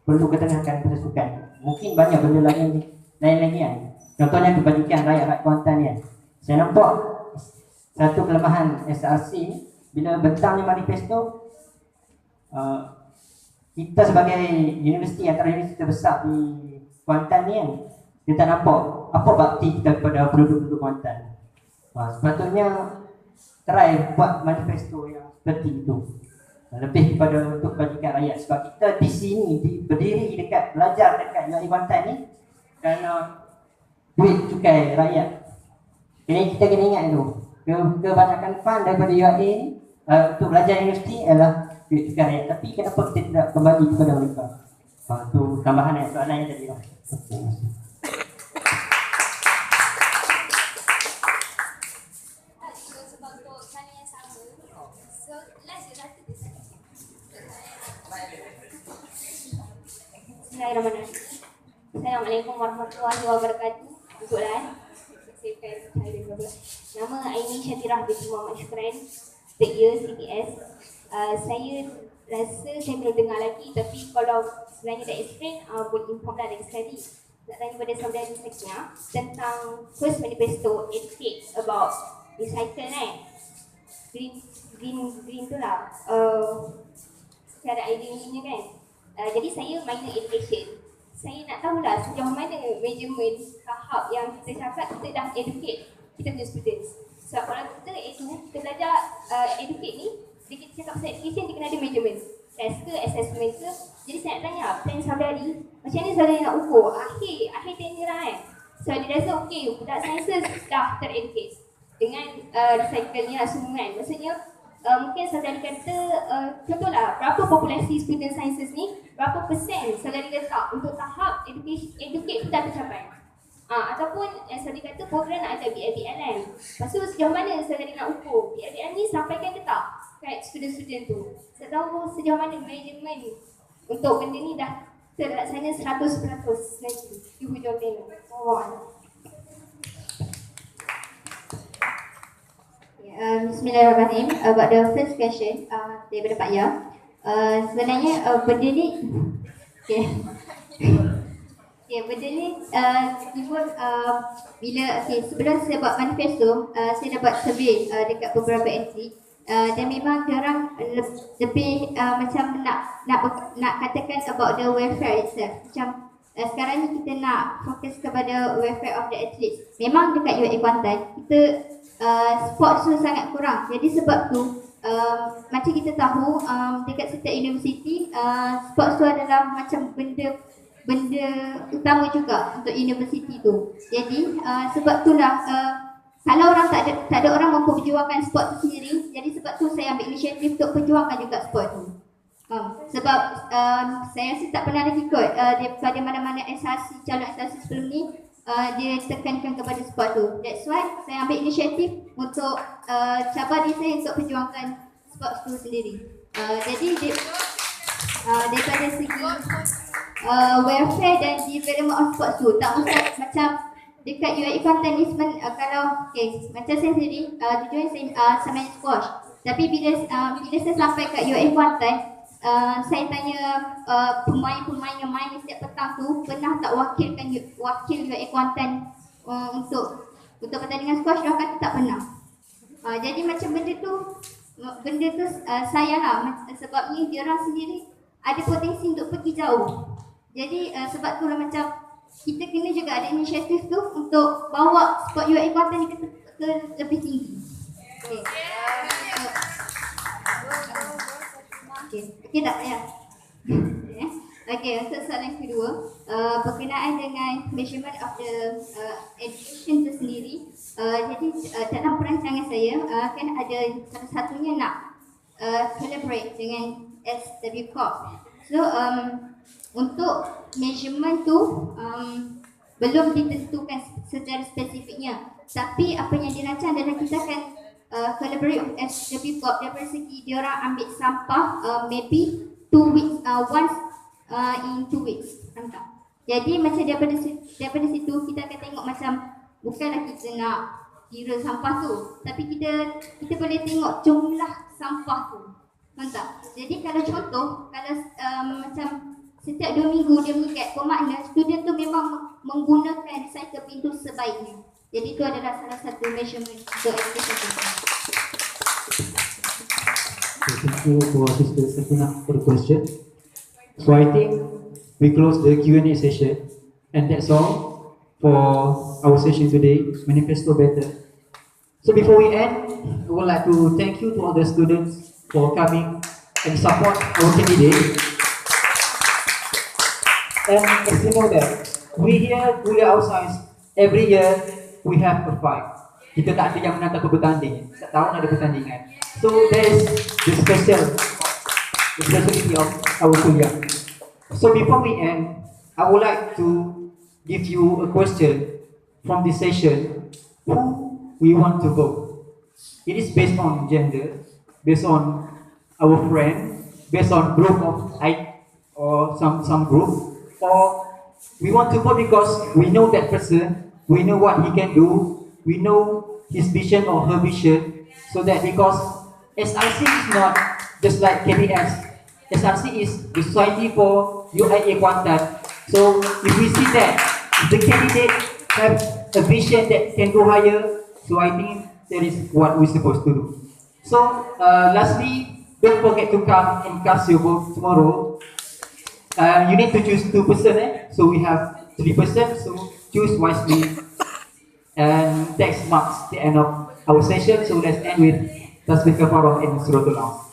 perlu ketengahkan persukan. Mungkin banyak benda lain lagi kan. Contohnya kebajikan rakyat Kuantan ni kan. Saya nampak satu kelemahan SRC ni bila bentang ni manifesto kita sebagai universiti antara universiti terbesar di Kuantan ni kan, kita tak nampak apa bakti kita kepada penduduk-penduduk Kuantan. Sepatutnya try buat manifesto yang seperti itu, lebih kepada untuk kebajikan rakyat sebab kita di sini berdiri dekat belajar dekat UAE Kuantan ni kerana duit cukai rakyat. Jadi kita kena ingat tu kebanyakan fund daripada UAE ni untuk belajar universiti adalah duit cukai rakyat, tapi kenapa kita tidak kembali kepada mereka? Tu tambahan soalan yang tadi lah. Bismillahirrahmanirrahim. Assalamualaikum warahmatullahi wabarakatuh. Untuk nama Aini Syatirah binti Muhammad Syukran, third year CPS. Saya rasa saya belum dengar lagi, tapi kalau sebenarnya dah explain, boleh inform dah lagi sekali. Nak tanya pada saudara Sakina tentang first manifesto educate about recycle green tu lah. Cara idea kan. Jadi saya minor education. Saya nak tahulah sejauh mana measurement tahap yang kita cakap kita dah educate kita punya students. Sebab kalau kita belajar educate ni, bila kita cakap pasal education, dia kena ada measurement. Test ke, assessment ke. Jadi saya nak tanya, plan saudari, macam mana saudari nak ukur? Akhir tenure lah kan. So dia rasa okey, budak sciences dah ter-educate dengan recycle ni lah semua kan. Maksudnya mungkin saudari kata, contohlah berapa populasi student sciences ni, berapa persen saudari letak untuk tahap educate tu dah tercapai. Ataupun saudari kata program nak ada BLBLM. Lepas tu sejauh mana saudari nak ukur BLBLM ni sampaikan ke tak kat student-student tu. Saya tahu sejauh mana management untuk benda ni dah terlaksana 100% nanti di hujung tenure. Bismillahirrahmanirrahim. About the first question daripada Pak Ya, sebenarnya benda ni benda ni timbul bila sebelum saya buat manifesto, saya dapat survey dekat beberapa atlet dan memang diorang lebih macam nak katakan about the welfare itself. Macam sekarang ni kita nak fokus kepada welfare of the athletes. Memang dekat UAE Kuantan kita sport tu sangat kurang. Jadi sebab tu macam kita tahu dekat setiap universiti sport tu adalah macam benda utama juga untuk universiti tu. Jadi sebab itulah kalau orang tak ada orang memperjuangkan sport tu sendiri, jadi sebab tu saya ambil inisiatif untuk perjuangkan juga sport tu. Sebab saya rasa tak pernah lagi kot daripada mana-mana SRC, calon SRC sebelum ni dia tekankan kepada sport tu. That's why saya ambil inisiatif untuk cabar diri saya untuk perjuangkan sport tu sendiri. Jadi daripada segi welfare dan development of sport tu, tak usah macam dekat UAE Kuantan ni kalau macam saya sendiri tujuan saya main squash. Tapi bila saya sampai kat UAE Kuantan, saya tanya pemain-pemain yang main setiap petang tu pernah tak wakil UAE Kuantan untuk pertandingan squash. Dia kata tak pernah. Jadi macam benda tu sayang lah, sebabnya dia orang sendiri ada potensi untuk pergi jauh. Jadi sebab tu lah macam kita kena juga ada inisiatif tu untuk bawa sport UAE Kuantan ni ke lebih tinggi. Okey tak ya? Okey, untuk soalan kedua, berkenaan dengan measurement of the education tu sendiri. Jadi dalam perancangan saya kan ada salah satunya nak collaborate dengan SW Corp. So untuk measurement tu belum ditentukan secara spesifiknya. Tapi apa yang dirancang adalah kita akan collaborate with SW Corp daripada segi dia orang ambil sampah maybe 2 weeks once in 2 weeks. Faham tak? Jadi macam daripada situ kita akan tengok macam bukanlah kita nak kira sampah tu, tapi kita boleh tengok jumlah sampah tu. Faham tak? Jadi kalau contoh, kalau macam setiap 2 minggu dia mengikat, bermakna student tu memang menggunakan recycle bin tu sebaiknya. Jadi itu adalah salah satu measurement untuk education. Thank you for Sister Sakina for the question. So I think we close the Q&A session, and that's all for our session today, Manifesto Battle. So before we end, I would like to thank you to all the students for coming and support our candidate. And as you know that, we here, Kuliah Our Science, every year we have a fight. Kita tak ada yang menang atau bertanding, setiap tahun ada pertandingan. So that is the specialty of our kuliah. So before we end, I would like to give you a question from this session. Who we want to vote? It is based on gender, based on our friend, based on group of or some group, or we want to vote because we know that person, we know what he can do, we know his vision or her vision, so that because SRC is not just like KBS, SRC is the Society for UIA Kuantan. So if we see that the candidate have a vision that can go higher, so I think that is what we're supposed to do. So lastly, don't forget to come and cast your vote tomorrow. You need to choose 2 persons, so we have 3 persons, so choose wisely. And that marks the end of our session, so let's end with Tasbih Kafarah and Suratul As.